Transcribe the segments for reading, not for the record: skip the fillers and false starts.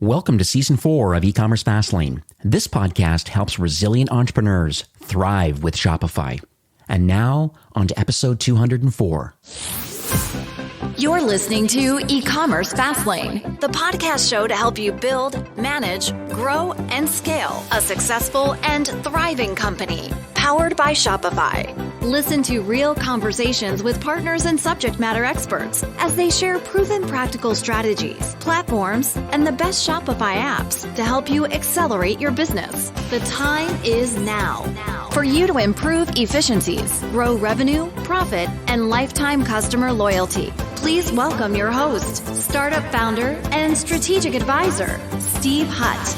Welcome to Season 4 of E-commerce Fastlane. This podcast helps resilient entrepreneurs thrive with Shopify. And now, on to episode 204. You're listening to E-commerce Fastlane, the podcast show to help you build, manage, grow, and scale a successful and thriving company, powered by Shopify. Listen to real conversations with partners and subject matter experts as they share proven practical strategies, platforms, and the best Shopify apps to help you accelerate your business. The time is now for you to improve efficiencies, grow revenue, profit, and lifetime customer loyalty. Please welcome your host, startup founder, and strategic advisor, Steve Hutt.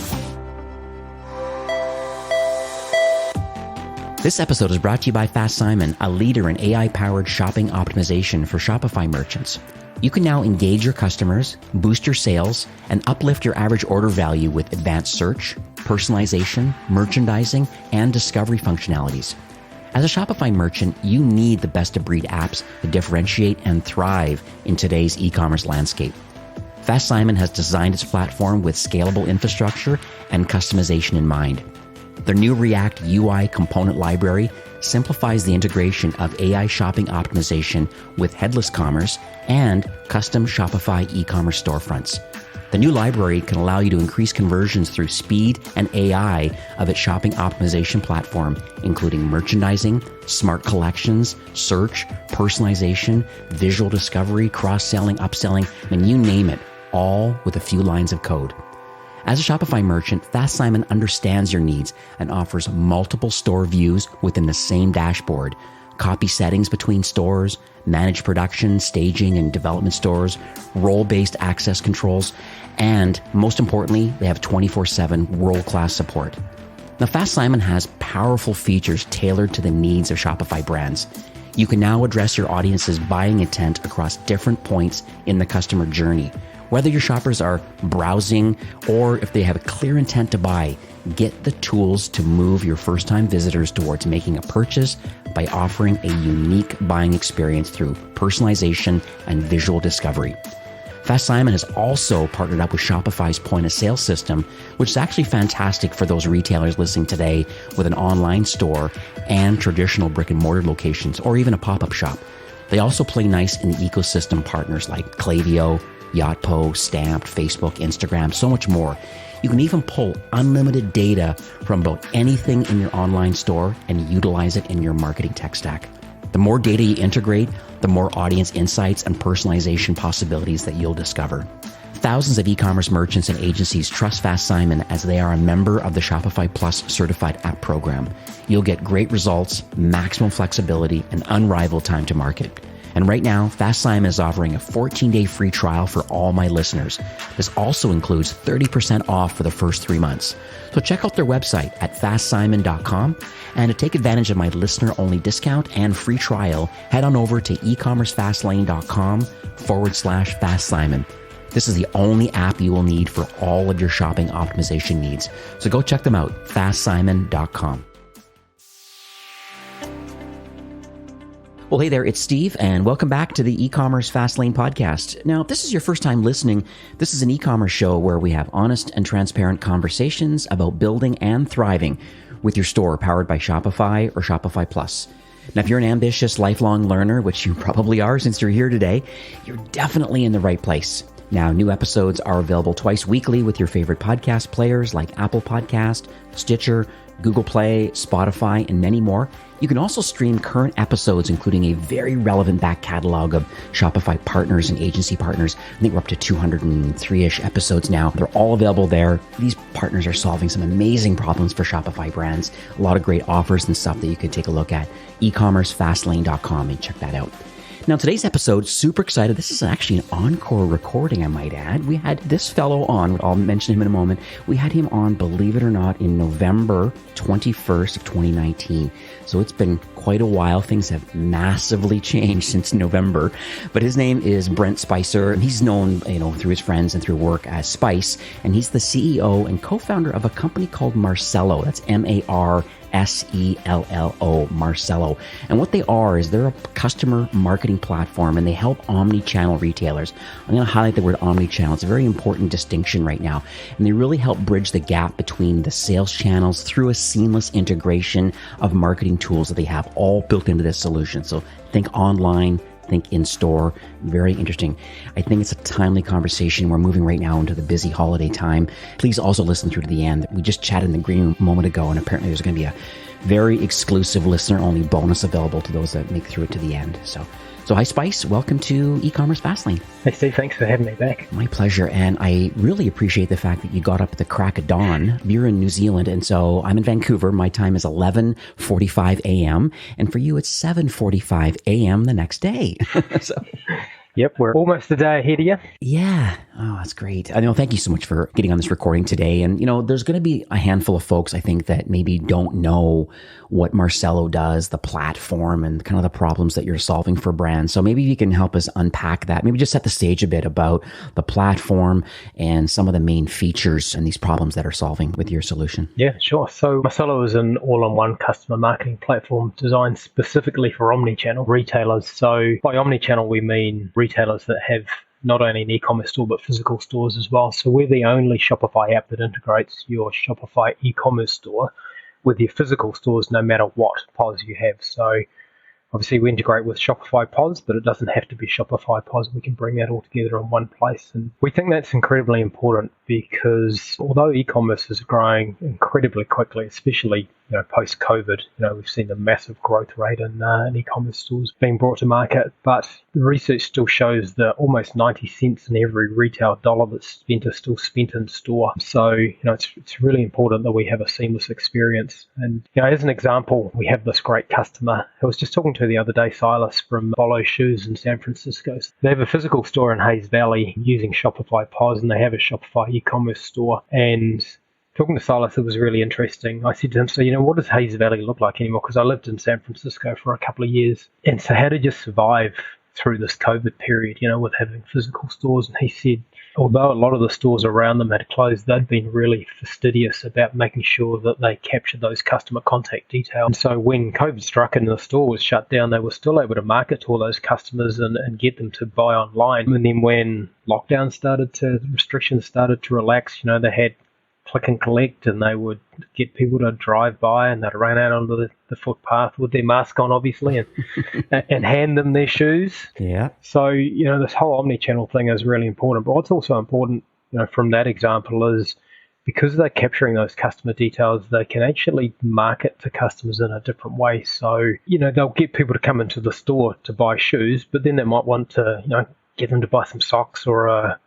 This episode is brought to you by Fast Simon, a leader in AI-powered shopping optimization for Shopify merchants. You can now engage your customers, boost your sales, and uplift your average order value with advanced search, personalization, merchandising, and discovery functionalities. As a Shopify merchant, you need the best-of-breed apps to differentiate and thrive in today's e-commerce landscape. Fast Simon has designed its platform with scalable infrastructure and customization in mind. Their new React UI component library simplifies the integration of AI shopping optimization with headless commerce and custom Shopify e-commerce storefronts. The new library can allow you to increase conversions through speed and AI of its shopping optimization platform, including merchandising, smart collections, search, personalization, visual discovery, cross-selling, upselling, and you name it, all with a few lines of code. As a Shopify merchant, Fast Simon understands your needs and offers multiple store views within the same dashboard, copy settings between stores, manage production, staging, and development stores, role-based access controls, and most importantly, they have 24/7 world-class support. Now, Fast Simon has powerful features tailored to the needs of Shopify brands. You can now address your audience's buying intent across different points in the customer journey. Whether your shoppers are browsing or if they have a clear intent to buy, get the tools to move your first-time visitors towards making a purchase by offering a unique buying experience through personalization and visual discovery. Fast Simon has also partnered up with Shopify's point-of-sale system, which is actually fantastic for those retailers listening today with an online store and traditional brick-and-mortar locations or even a pop-up shop. They also play nice in the ecosystem partners like Klaviyo, Yotpo, Stamped, Facebook, Instagram, so much more. You can even pull unlimited data from about anything in your online store and utilize it in your marketing tech stack. The more data you integrate, the more audience insights and personalization possibilities that you'll discover. Thousands of e-commerce merchants and agencies trust Fast Simon as they are a member of the Shopify Plus certified app program. You'll get great results, maximum flexibility, and unrivaled time to market. And right now, Fast Simon is offering a 14-day free trial for all my listeners. This also includes 30% off for the first 3 months. So check out their website at fastsimon.com. And to take advantage of my listener-only discount and free trial, head on over to ecommercefastlane.com/Fast Simon. This is the only app you will need for all of your shopping optimization needs. So go check them out, fastsimon.com. Well, hey there, it's Steve, and welcome back to the E-commerce Fastlane podcast. Now, if this is your first time listening, this is an e-commerce show where we have honest and transparent conversations about building and thriving with your store powered by Shopify or Shopify Plus. Now, if you're an ambitious lifelong learner, which you probably are since you're here today, you're definitely in the right place. Now, new episodes are available twice weekly with your favorite podcast players like Apple Podcast, Stitcher, Google Play, Spotify, and many more. You can also stream current episodes, including a very relevant back catalog of Shopify partners and agency partners. I think we're up to 203-ish episodes now. They're all available there. These partners are solving some amazing problems for Shopify brands. A lot of great offers and stuff that you could take a look at. ecommercefastlane.com and check that out. Now, today's episode, super excited. This is actually an encore recording, I might add. We had this fellow on, I'll mention him in a moment. We had him on, believe it or not, in November 21st of 2019. So it's been quite a while. Things have massively changed since November. But his name is Brent Spicer, and he's known, through his friends and through work as Spice. And he's the CEO and co-founder of a company called Marcela. That's Marcela. Sello, Marcello. And what they are is they're a customer marketing platform, and they help omnichannel retailers. I'm going to highlight the word omnichannel. It's a very important distinction right now. And they really help bridge the gap between the sales channels through a seamless integration of marketing tools that they have all built into this solution. So think online, think in-store. Very interesting. I think it's a timely conversation. We're moving right now into the busy holiday time. Please also listen through to the end. We just chatted in the green room a moment ago, and apparently there's going to be a very exclusive listener-only bonus available to those that make through it to the end. So hi, Spice. Welcome to E-commerce Fastlane. Hey, Steve. Thanks for having me back. My pleasure. And I really appreciate the fact that you got up at the crack of dawn. You're in New Zealand, and so I'm in Vancouver. My time is 11:45 a.m., and for you, it's 7:45 a.m. the next day. So. Yep, we're almost a day ahead of you. Yeah. Oh, that's great. I know. Thank you so much for getting on this recording today. And, there's going to be a handful of folks, I think, that maybe don't know what Marcello does, the platform, and kind of the problems that you're solving for brands. So maybe you can help us unpack that. Maybe just set the stage a bit about the platform and some of the main features and these problems that are solving with your solution. Yeah, sure. So Marcello is an all-in-one customer marketing platform designed specifically for omnichannel retailers. So by omnichannel, we mean retailers that have not only an e-commerce store, but physical stores as well. So we're the only Shopify app that integrates your Shopify e-commerce store with your physical stores, no matter what POS you have. So obviously we integrate with Shopify POS, but it doesn't have to be Shopify POS. We can bring that all together in one place. And we think that's incredibly important because although e-commerce is growing incredibly quickly, especially post-COVID, we've seen a massive growth rate in e-commerce stores being brought to market. But the research still shows that almost 90 cents in every retail dollar that's spent is still spent in store. So, it's really important that we have a seamless experience. And, as an example, we have this great customer. I was just talking to the other day, Silas from Bolo Shoes in San Francisco. They have a physical store in Hayes Valley using Shopify POS, and they have a Shopify e-commerce store. And talking to Silas, it was really interesting. I said to him, so, what does Hayes Valley look like anymore? Because I lived in San Francisco for a couple of years. And so how did you survive through this COVID period, with having physical stores? And he said, although a lot of the stores around them had closed, they'd been really fastidious about making sure that they captured those customer contact details. And so when COVID struck and the store was shut down, they were still able to market to all those customers and get them to buy online. And then when restrictions started to relax, they had click and collect, and they would get people to drive by and they'd run out onto the footpath with their mask on, obviously, and hand them their shoes. Yeah. So, this whole omnichannel thing is really important. But what's also important, from that example is because they're capturing those customer details, they can actually market to customers in a different way. So, they'll get people to come into the store to buy shoes, but then they might want to, get them to buy some socks or a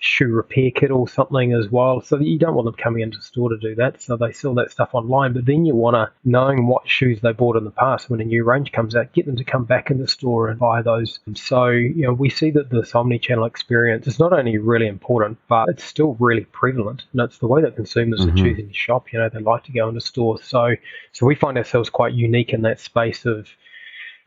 shoe repair kit or something as well. So you don't want them coming into the store to do that. So they sell that stuff online, but then you want to, knowing what shoes they bought in the past, when a new range comes out, get them to come back in the store and buy those. So, we see that this omnichannel experience is not only really important, but it's still really prevalent. And it's the way that consumers are choosing to shop. They like to go into stores. So we find ourselves quite unique in that space of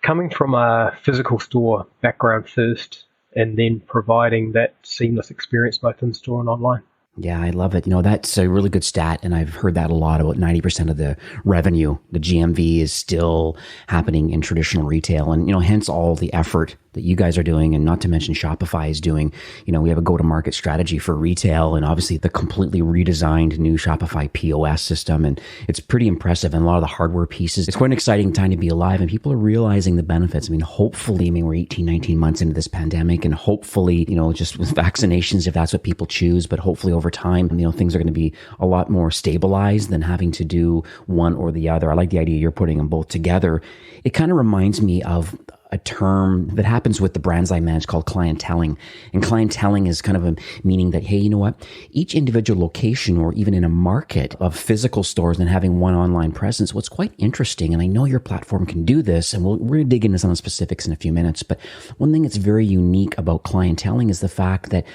coming from a physical store background first, and then providing that seamless experience both in store and online. Yeah, I love it. That's a really good stat, and I've heard that a lot. About 90% of the revenue, the GMV, is still happening in traditional retail, and hence all the effort that you guys are doing, and not to mention Shopify is doing. We have a go-to-market strategy for retail, and obviously the completely redesigned new Shopify POS system, and it's pretty impressive. And a lot of the hardware pieces, it's quite an exciting time to be alive, and people are realizing the benefits. Hopefully, we're 18, 19 months into this pandemic, and hopefully, just with vaccinations, if that's what people choose, but hopefully over time, things are going to be a lot more stabilized than having to do one or the other. I like the idea you're putting them both together. It kind of reminds me of a term that happens with the brands I manage called clienteling. And clienteling is kind of a meaning that, hey, you know what? Each individual location, or even in a market of physical stores and having one online presence, what's quite interesting, and I know your platform can do this, and we're going to dig into some of the specifics in a few minutes, but one thing that's very unique about clienteling is the fact that,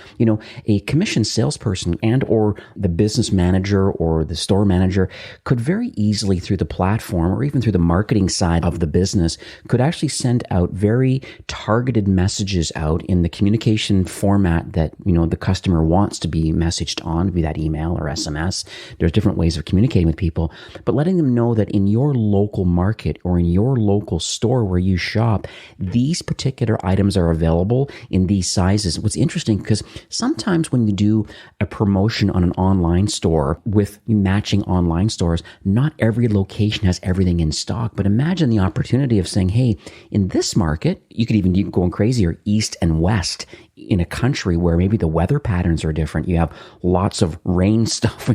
a commissioned salesperson and or the business manager or the store manager could very easily, through the platform or even through the marketing side of the business, could actually send out put very targeted messages out in the communication format that, the customer wants to be messaged on, be that email or SMS. There's different ways of communicating with people, but letting them know that in your local market or in your local store where you shop, these particular items are available in these sizes. What's interesting, because sometimes when you do a promotion on an online store with matching online stores, not every location has everything in stock. But imagine the opportunity of saying, hey, in this market, you could even go crazier, east and west, in a country where maybe the weather patterns are different. You have lots of rain stuff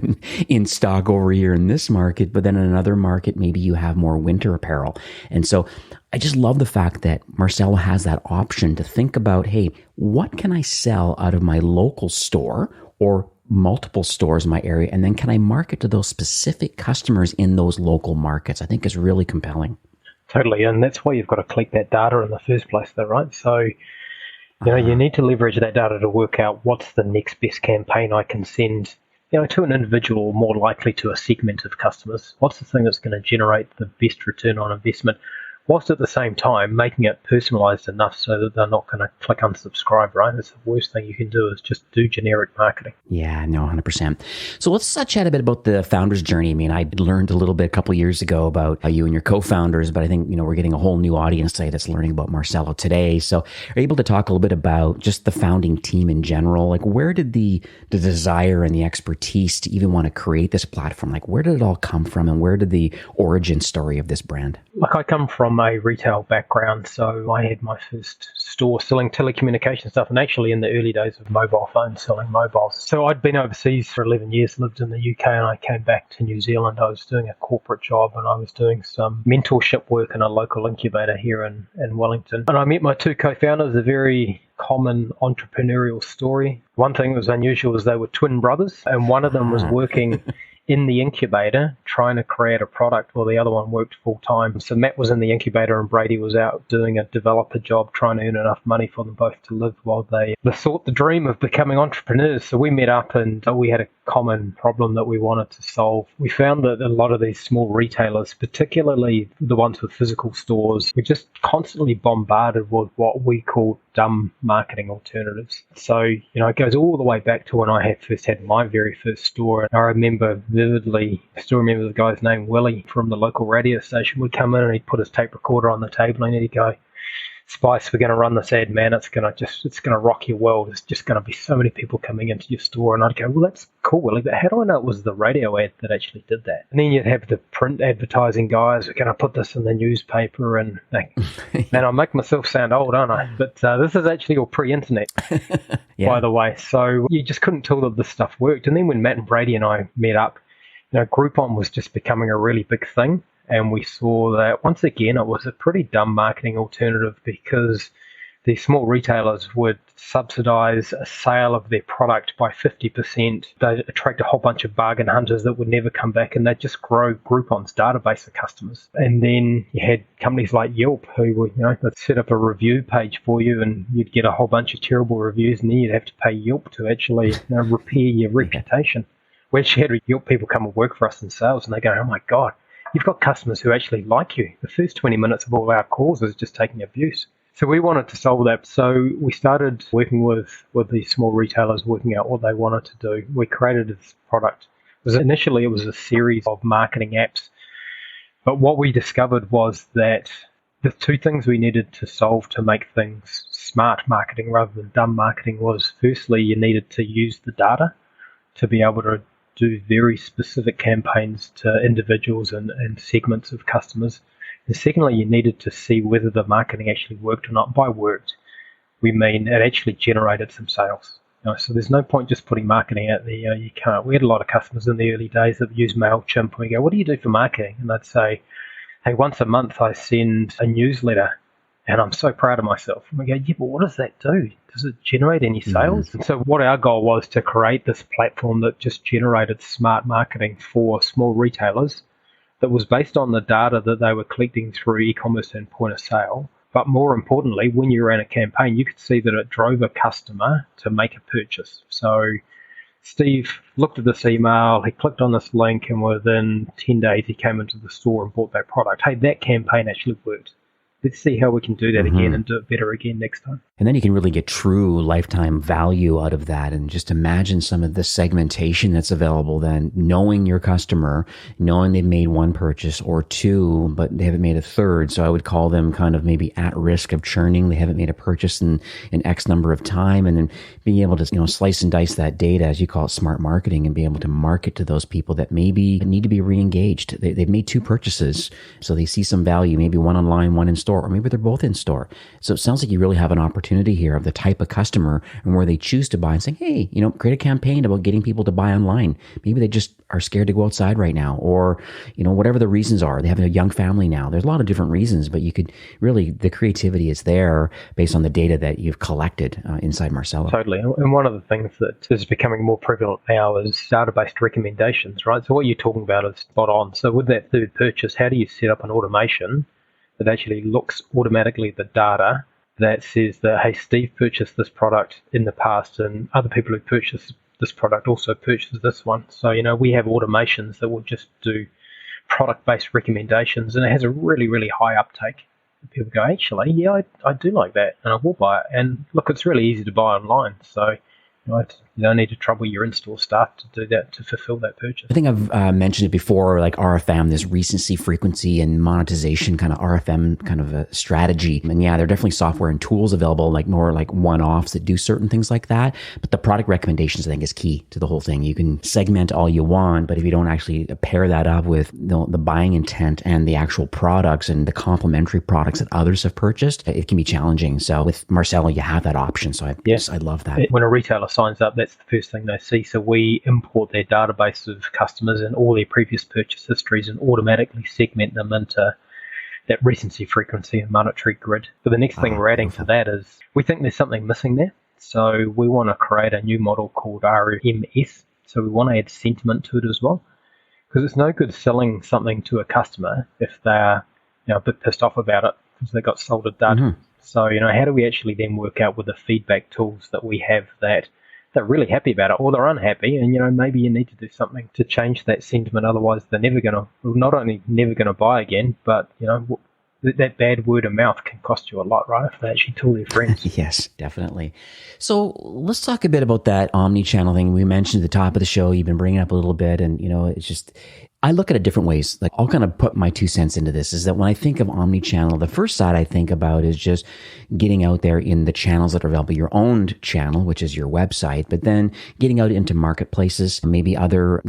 in stock over here in this market, but then in another market, maybe you have more winter apparel. And so I just love the fact that Marcela has that option to think about, hey, what can I sell out of my local store or multiple stores in my area? And then can I market to those specific customers in those local markets? I think is really compelling. Totally. And that's why you've got to collect that data in the first place, though, right? So, you need to leverage that data to work out what's the next best campaign I can send, to an individual, more likely to a segment of customers. What's the thing that's going to generate the best return on investment, whilst at the same time making it personalized enough so that they're not going to click unsubscribe, right? That's the worst thing you can do, is just do generic marketing. Yeah, no, 100%. So let's chat a bit about the founder's journey. I mean, I learned a little bit a couple of years ago about you and your co-founders, but I think, we're getting a whole new audience today that's learning about Marcela today. So are you able to talk a little bit about just the founding team in general? Like, where did the desire and the expertise to even want to create this platform, like where did it all come from, and where did the origin story of this brand? Like, I come from a retail background, so I had my first store selling telecommunication stuff, and actually in the early days of mobile phones, selling mobiles. So I'd been overseas for 11 years, lived in the UK, and I came back to New Zealand. I was doing a corporate job, and I was doing some mentorship work in a local incubator here in Wellington. And I met my two co-founders, a very common entrepreneurial story. One thing that was unusual was they were twin brothers, and one of them was working in the incubator trying to create a product while the other one worked full time. So Matt was in the incubator and Brady was out doing a developer job trying to earn enough money for them both to live while they sought the dream of becoming entrepreneurs. So we met up and we had a common problem that we wanted to solve. We found that a lot of these small retailers, particularly the ones with physical stores, were just constantly bombarded with what we called dumb marketing alternatives. So, it goes all the way back to when I first had my very first store. And I remember vividly, I still remember the guy's name, Willie, from the local radio station, would come in and he'd put his tape recorder on the table and he'd go, Spice, we're going to run this ad, man. It's going to rock your world. There's just going to be so many people coming into your store. And I'd go, well, that's cool, Willie, but how do I know it was the radio ad that actually did that? And then you'd have the print advertising guys, we're going to put this in the newspaper, and man, I make myself sound old, aren't I? But this is actually all pre-internet, by the way. So you just couldn't tell that this stuff worked. And then when Matt and Brady and I met up, Groupon was just becoming a really big thing. And we saw that, once again, it was a pretty dumb marketing alternative because the small retailers would subsidize a sale of their product by 50%. They'd attract a whole bunch of bargain hunters that would never come back, and they'd just grow Groupon's database of customers. And then you had companies like Yelp who would, they'd set up a review page for you and you'd get a whole bunch of terrible reviews, and then you'd have to pay Yelp to actually repair your reputation. We actually had Yelp people come and work for us in sales, and they go, oh my God, you've got customers who actually like you. The first 20 minutes of all our calls is just taking abuse. So we wanted to solve that. So we started working with these small retailers, working out what they wanted to do. We created this product. Initially, it was a series of marketing apps. But what we discovered was that the two things we needed to solve to make things smart marketing rather than dumb marketing was, firstly, you needed to use the data to be able to do very specific campaigns to individuals and segments of customers. And secondly, you needed to see whether the marketing actually worked or not. By worked, we mean it actually generated some sales. So there's no point just putting marketing out there. You can't. We had a lot of customers in the early days that use MailChimp, and we go, what do you do for marketing? And they'd say, hey, once a month I send a newsletter and I'm so proud of myself. And we go, yeah, but what does that do? Does it generate any sales? Mm-hmm. And so what our goal was to create this platform that just generated smart marketing for small retailers that was based on the data that they were collecting through e-commerce and point of sale. But more importantly, when you ran a campaign, you could see that it drove a customer to make a purchase. So Steve looked at this email, he clicked on this link, and within 10 days he came into the store and bought that product. Hey, that campaign actually worked. let's see how we can do that again and do it better again next time. And then you can really get true lifetime value out of that. And just imagine some of the segmentation that's available then, knowing your customer, knowing they've made one purchase or two, but they haven't made a third. So I would call them kind of maybe at risk of churning. They haven't made a purchase in X number of time. And then being able to, slice and dice that data, as you call it, smart marketing, and be able to market to those people that maybe need to be re-engaged. They've made two purchases. So they see some value, maybe one online, one in store, or maybe they're both in store. So it sounds like you really have an opportunity here of the type of customer and where they choose to buy and saying, hey, create a campaign about getting people to buy online. Maybe they just are scared to go outside right now, or, whatever the reasons are. They have a young family now. There's a lot of different reasons, but you could really, the creativity is there based on the data that you've collected inside Marcela. Totally. And one of the things that is becoming more prevalent now is data-based recommendations, right? So what you're talking about is spot on. So with that third purchase, how do you set up an automation that actually looks automatically at the data that says that, hey, Steve purchased this product in the past and other people who purchased this product also purchased this one. So, we have automations that will just do product-based recommendations, and it has a really, really high uptake. People go, actually, yeah, I do like that, and I will buy it. And look, it's really easy to buy online. So, you don't need to trouble your in-store staff to do that, to fulfill that purchase. I think I've mentioned it before, like RFM, this recency, frequency, and monetization kind of RFM kind of a strategy. And yeah, there are definitely software and tools available, like more like one-offs that do certain things like that. But the product recommendations, I think, is key to the whole thing. You can segment all you want, but if you don't actually pair that up with the buying intent and the actual products and the complementary products that others have purchased, it can be challenging. So with Marcela, you have that option. So I love that. When a retailer signs up, that's the first thing they see. So we import their database of customers and all their previous purchase histories and automatically segment them into that recency, frequency, and monetary grid. But the next thing we're adding to that is we think there's something missing there. So we want to create a new model called RMS. So we want to add sentiment to it as well. Because it's no good selling something to a customer if they're a bit pissed off about it because they got sold a dud. Mm-hmm. So, how do we actually then work out with the feedback tools that we have that they're really happy about it or they're unhappy, and, maybe you need to do something to change that sentiment. Otherwise, they're not only never going to buy again, but, that bad word of mouth can cost you a lot, right? If they actually tell their friends. Yes, definitely. So let's talk a bit about that omnichannel thing. We mentioned at the top of the show, you've been bringing it up a little bit, and, it's just, I look at it different ways. Like, I'll kind of put my 2 cents into this, is that when I think of omnichannel, the first side I think about is just getting out there in the channels that are available, your own channel, which is your website, but then getting out into marketplaces, maybe other,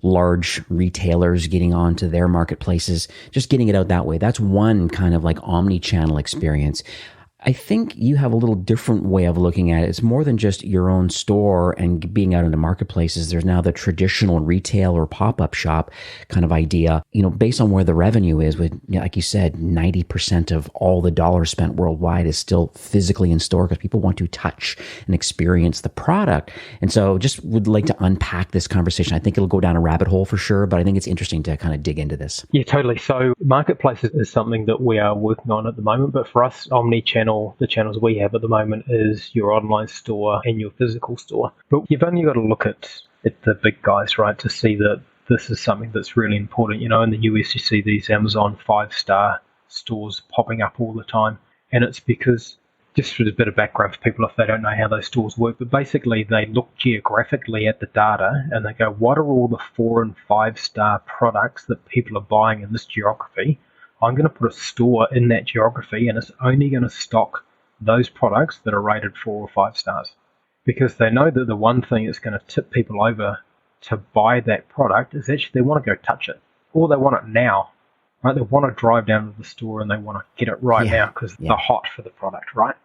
large retailers getting onto their marketplaces, just getting it out that way. That's one kind of like omnichannel experience. I think you have a little different way of looking at it. It's more than just your own store and being out into marketplaces. There's now the traditional retail or pop-up shop kind of idea, based on where the revenue is with, like you said, 90% of all the dollars spent worldwide is still physically in store because people want to touch and experience the product. And so just would like to unpack this conversation. I think it'll go down a rabbit hole for sure, but I think it's interesting to kind of dig into this. Yeah, totally. So marketplaces is something that we are working on at the moment, but for us, omnichannel, the channels we have at the moment is your online store and your physical store. But you've only got to look at the big guys, right, to see that this is something that's really important. In the US, you see these Amazon 5-star stores popping up all the time. And it's because, just for a bit of background for people if they don't know how those stores work, but basically they look geographically at the data and they go, what are all the 4- and 5-star products that people are buying in this geography? I'm going to put a store in that geography and it's only going to stock those products that are rated 4 or 5 stars. Because they know that the one thing that's going to tip people over to buy that product is actually they want to go touch it. Or they want it now. Right? They want to drive down to the store and they want to get it now because they're hot for the product, right?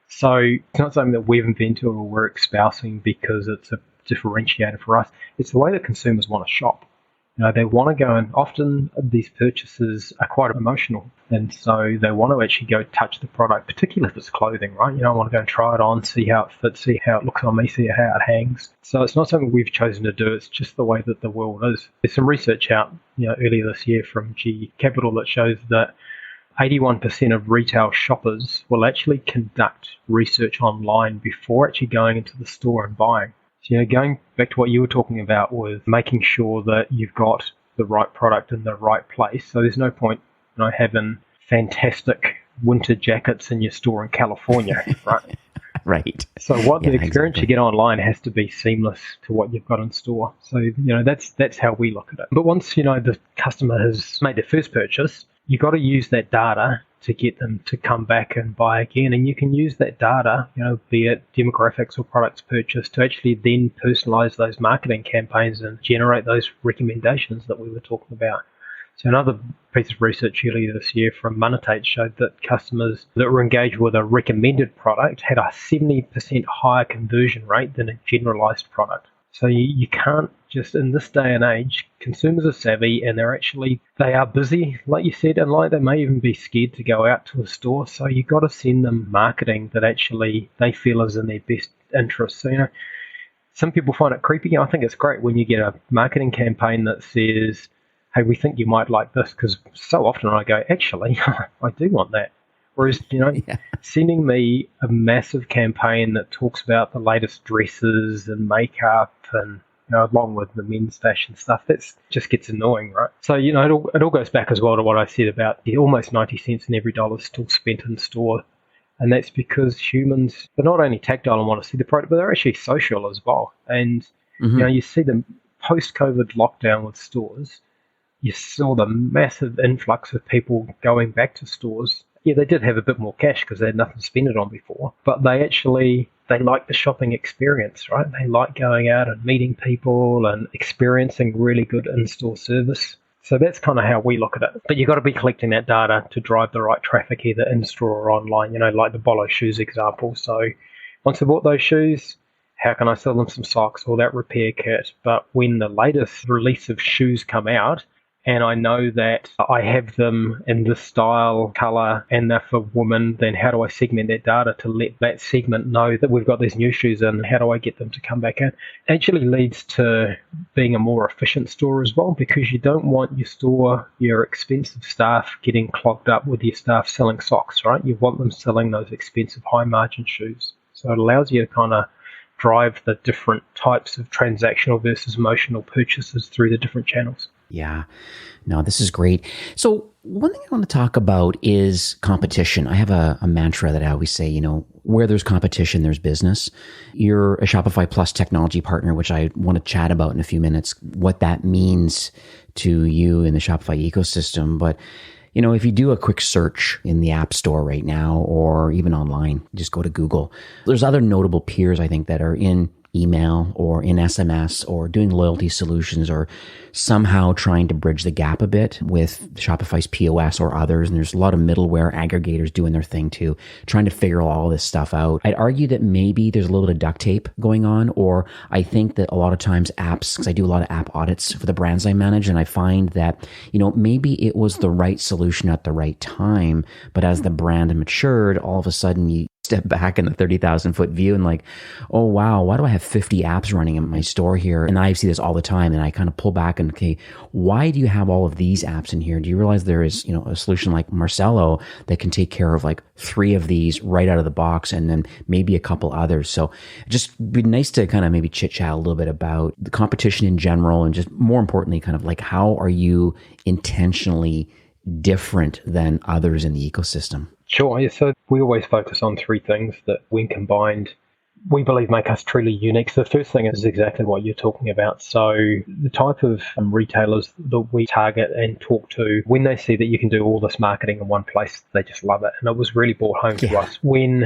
So it's not something that we've invented or we're espousing because it's a differentiator for us. It's the way that consumers want to shop. They want to go, and often these purchases are quite emotional. And so they want to actually go touch the product, particularly if it's clothing, right? I want to go and try it on, see how it fits, see how it looks on me, see how it hangs. So it's not something we've chosen to do. It's just the way that the world is. There's some research out, earlier this year from GE Capital that shows that 81% of retail shoppers will actually conduct research online before actually going into the store and buying. So, going back to what you were talking about was making sure that you've got the right product in the right place. So there's no point, having fantastic winter jackets in your store in California, right? Right. So what the experience exactly. you get online has to be seamless to what you've got in store. So, that's how we look at it. But once, the customer has made their first purchase, you've got to use that data to get them to come back and buy again. And you can use that data, be it demographics or products purchased, to actually then personalize those marketing campaigns and generate those recommendations that we were talking about. So another piece of research earlier this year from Untitled showed that customers that were engaged with a recommended product had a 70% higher conversion rate than a generalized product. So you can't just, in this day and age, consumers are savvy and they are busy, like you said, and they may even be scared to go out to a store. So you've got to send them marketing that actually they feel is in their best interest. So, some people find it creepy. I think it's great when you get a marketing campaign that says, hey, we think you might like this, because so often I go, actually, I do want that. Whereas, sending me a massive campaign that talks about the latest dresses and makeup and, along with the men's fashion stuff, that just gets annoying, right? So, it all goes back as well to what I said about the almost 90 cents in every dollar still spent in store. And that's because humans are not only tactile and want to see the product, but they're actually social as well. And, you see the post-COVID lockdown with stores, you saw the massive influx of people going back to stores. Yeah, they did have a bit more cash because they had nothing to spend it on before, but they like the shopping experience, right? They like going out and meeting people and experiencing really good in-store service. So that's kind of how we look at it. But you've got to be collecting that data to drive the right traffic, either in-store or online, like the Bolo shoes example. So once they bought those shoes, how can I sell them some socks or that repair kit? But when the latest release of shoes come out, and I know that I have them in this style, color, and they're for women, then how do I segment that data to let that segment know that we've got these new shoes in? How do I get them to come back in? It actually leads to being a more efficient store as well, because you don't want your store, your expensive staff, getting clogged up with your staff selling socks, right? You want them selling those expensive high-margin shoes. So it allows you to kind of drive the different types of transactional versus emotional purchases through the different channels. Yeah, no, this is great. So one thing I want to talk about is competition. I have a mantra that I always say, where there's competition, there's business. You're a Shopify Plus technology partner, which I want to chat about in a few minutes, what that means to you in the Shopify ecosystem. But, if you do a quick search in the App Store right now, or even online, just go to Google. There's other notable peers, I think, that are in email or in SMS or doing loyalty solutions or somehow trying to bridge the gap a bit with Shopify's POS or others. And there's a lot of middleware aggregators doing their thing too, trying to figure all this stuff out. I'd argue that maybe there's a little bit of duct tape going on, or I think that a lot of times apps, because I do a lot of app audits for the brands I manage, and I find that, maybe it was the right solution at the right time, but as the brand matured, all of a sudden you step back in the 30,000 foot view and like, oh wow, why do I have 50 apps running in my store here? And I see this all the time, and I kind of pull back and, okay, why do you have all of these apps in here? Do you realize there is, a solution like Marcela that can take care of like 3 of these right out of the box, and then maybe a couple others? So just be nice to kind of maybe chit chat a little bit about the competition in general, and just more importantly, kind of like, how are you intentionally different than others in the ecosystem? Sure. Yeah, so we always focus on 3 things that, when combined, we believe make us truly unique. So the first thing is exactly what you're talking about. So the type of retailers that we target and talk to, when they see that you can do all this marketing in one place, they just love it. And it was really brought home to us when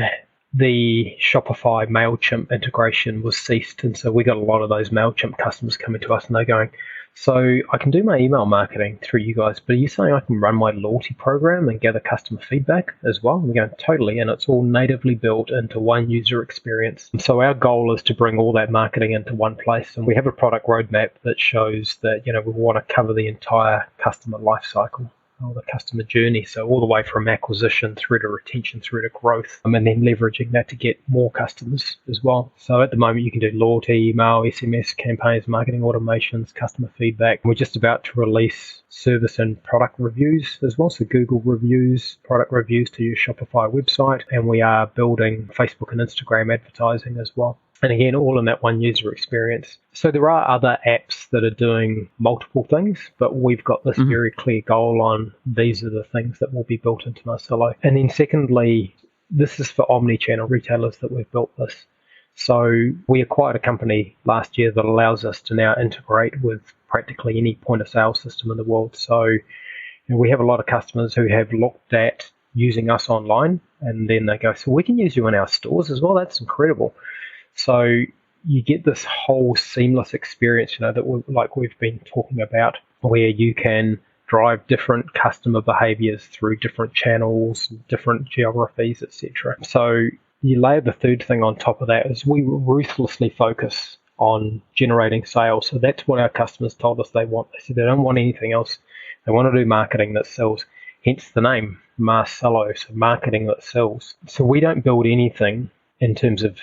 the Shopify MailChimp integration was ceased. And so we got a lot of those MailChimp customers coming to us, and they're going, so I can do my email marketing through you guys, but are you saying I can run my loyalty program and gather customer feedback as well? And we're going, totally, and it's all natively built into one user experience. And so our goal is to bring all that marketing into one place, and we have a product roadmap that shows that, we want to cover the entire customer life cycle, or the customer journey. So all the way from acquisition through to retention, through to growth, and then leveraging that to get more customers as well. So at the moment, you can do loyalty, email, SMS campaigns, marketing automations, customer feedback. We're just about to release service and product reviews as well. So Google reviews, product reviews to your Shopify website. And we are building Facebook and Instagram advertising as well. And again, all in that one user experience. So there are other apps that are doing multiple things, but we've got this very clear goal on these are the things that will be built into Marcela. And then secondly, this is for omnichannel retailers that we've built this. So we acquired a company last year that allows us to now integrate with practically any point of sale system in the world. So we have a lot of customers who have looked at using us online, and then they go, so we can use you in our stores as well. That's incredible. So you get this whole seamless experience, that we've been talking about, where you can drive different customer behaviors through different channels, different geographies, etc. So you layer the third thing on top of that is we ruthlessly focus on generating sales. So that's what our customers told us they want. They said they don't want anything else. They want to do marketing that sells, hence the name Marcela, so marketing that sells. So we don't build anything in terms of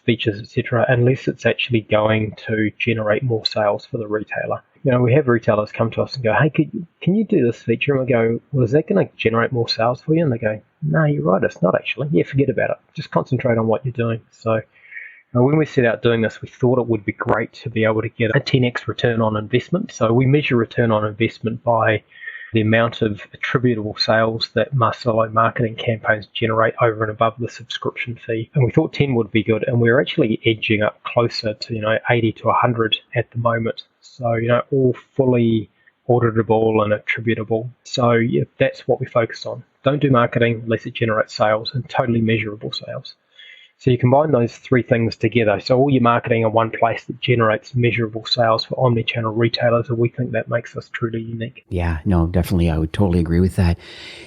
features, etc., unless it's actually going to generate more sales for the retailer. We have retailers come to us and go, hey, can you do this feature? And we go, well, is that going to generate more sales for you? And they go, no, you're right, it's not actually. Yeah, forget about it. Just concentrate on what you're doing. So when we set out doing this, we thought it would be great to be able to get a 10x return on investment. So we measure return on investment by the amount of attributable sales that Marcela marketing campaigns generate over and above the subscription fee. And we thought 10 would be good, and we're actually edging up closer to 80 to 100 at the moment. So all fully auditable and attributable. So yeah, that's what we focus on. Don't do marketing unless it generates sales, and totally measurable sales. So you combine those three things together. So all your marketing in one place that generates measurable sales for omnichannel retailers, and we think that makes us truly unique. Yeah, no, definitely. I would totally agree with that.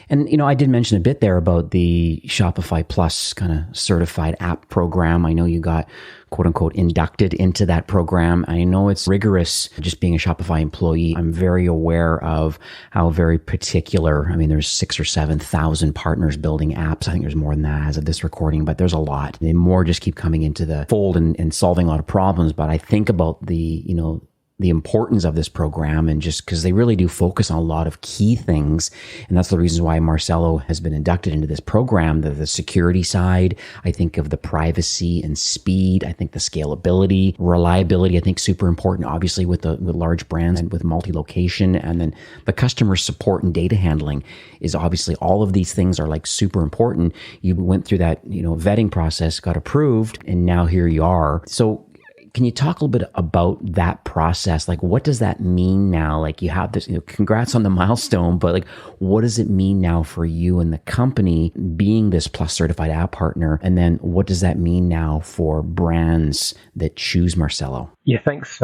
And, I did mention a bit there about the Shopify Plus kind of certified app program. I know you got quote unquote inducted into that program. I know it's rigorous. Just being a Shopify employee, I'm very aware of how very particular. I mean, there's 6,000 or 7,000 partners building apps. I think there's more than that as of this recording, but there's a lot. And more just keep coming into the fold and solving a lot of problems. But I think about the importance of this program, and just because they really do focus on a lot of key things. And that's the reason why Marcela has been inducted into this program. The security side, I think of the privacy and speed. I think the scalability, reliability, I think super important, obviously with large brands and with multi-location. And then the customer support and data handling is obviously, all of these things are like super important. You went through that, vetting process, got approved, and now here you are. So can you talk a little bit about that process? Like, what does that mean now? Like, you have this, congrats on the milestone, but like, what does it mean now for you and the company being this Plus certified app partner? And then what does that mean now for brands that choose Marcela? Yeah, thanks.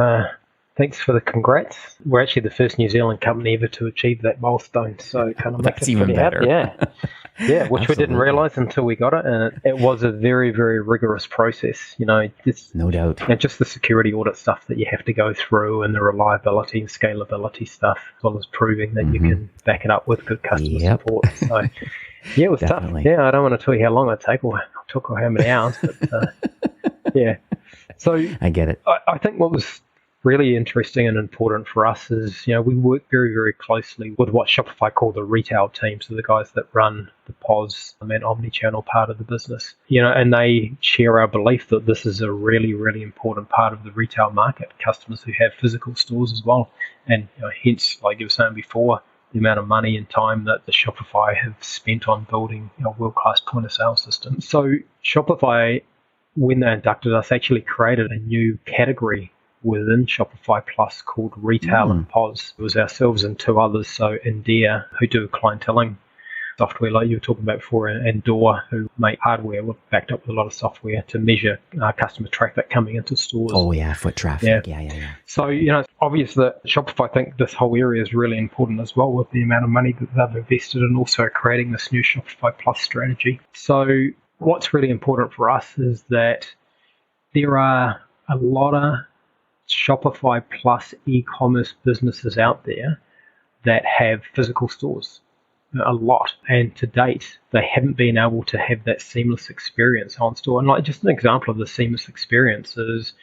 Thanks for the congrats. We're actually the first New Zealand company ever to achieve that milestone. So kind of makes us even pretty better. Happy. Yeah, which we didn't realize until we got it. And it was a very, very rigorous process. No doubt. Just the security audit stuff that you have to go through, and the reliability and scalability stuff, as well as proving that you can back it up with good customer support. So yeah, it was tough. Yeah, I don't want to tell you how long it took or how many hours, but yeah. So I get it. I think what was really interesting and important for us is, we work very, very closely with what Shopify call the retail team, so the guys that run the POS and omnichannel part of the business, and they share our belief that this is a really, really important part of the retail market, customers who have physical stores as well. And hence, like you were saying before, the amount of money and time that the Shopify have spent on building a world-class point of sale system. So Shopify, when they inducted us, actually created a new category within Shopify Plus called Retail and POS. It was ourselves and two others, so India, who do clienteling software like you were talking about before, and Door, who make hardware backed up with a lot of software to measure customer traffic coming into stores. Oh yeah, foot traffic. Yeah. So, it's obvious that Shopify think this whole area is really important as well, with the amount of money that they've invested in also creating this new Shopify Plus strategy. So what's really important for us is that there are a lot of Shopify Plus e-commerce businesses out there that have physical stores, a lot. And to date, they haven't been able to have that seamless experience on store. And just an example of the seamless experience is,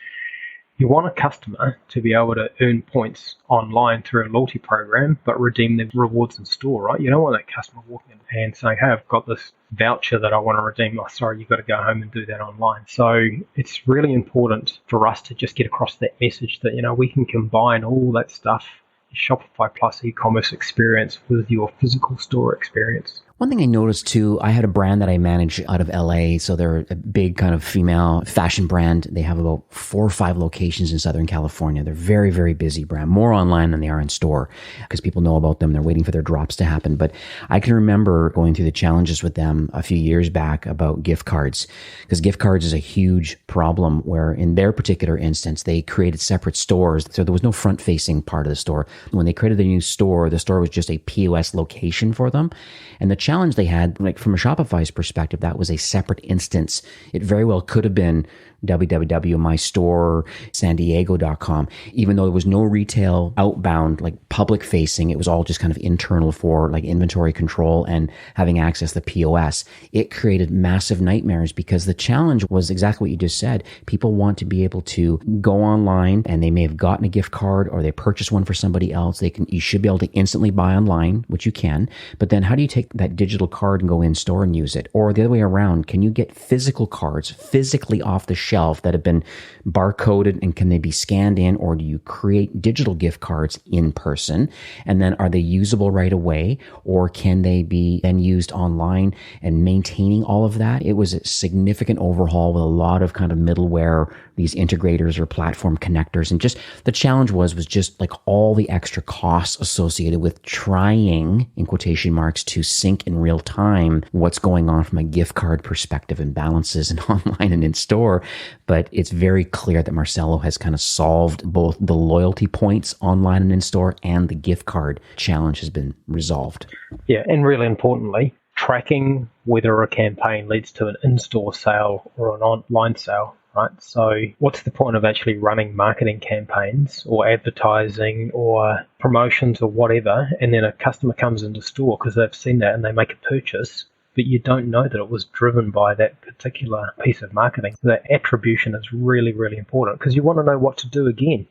You want a customer to be able to earn points online through a loyalty program, but redeem their rewards in store, right? You don't want that customer walking in and saying, hey, I've got this voucher that I want to redeem. Oh, sorry, you've got to go home and do that online. So it's really important for us to just get across that message that, we can combine all that stuff, Shopify Plus e-commerce experience with your physical store experience. One thing I noticed too, I had a brand that I manage out of LA. So they're a big kind of female fashion brand. They have about 4 or 5 locations in Southern California. They're very, very busy brand, more online than they are in store because people know about them. They're waiting for their drops to happen. But I can remember going through the challenges with them a few years back about gift cards, because gift cards is a huge problem where in their particular instance, they created separate stores. So there was no front facing part of the store. When they created the new store, the store was just a POS location for them. And the challenge they had, like from a Shopify's perspective, that was a separate instance. It very well could have been www.mystoresandiego.com, even though there was no retail outbound, like public facing. It was all just kind of internal for like inventory control and having access to the POS. It created massive nightmares because the challenge was exactly what you just said. People want to be able to go online and they may have gotten a gift card or they purchased one for somebody else. You should be able to instantly buy online, which you can. But then how do you take that digital card and go in store and use it? Or the other way around, can you get physical cards physically off the shelf that have been barcoded, and can they be scanned in, or do you create digital gift cards in person? And then are they usable right away, or can they be then used online? And maintaining all of that, it was a significant overhaul with a lot of kind of middleware, these integrators or platform connectors. And just the challenge was just like all the extra costs associated with trying, in quotation marks, to sync in real time what's going on from a gift card perspective and balances and online and in store. But it's very clear that Marcelo has kind of solved both the loyalty points online and in store and the gift card challenge has been resolved. Yeah, and really importantly, tracking whether a campaign leads to an in-store sale or an online sale, right? So what's the point of actually running marketing campaigns or advertising or promotions or whatever, and then a customer comes into store because they've seen that and they make a purchase, but you don't know that it was driven by that particular piece of marketing. That attribution is really, really important because you want to know what to do again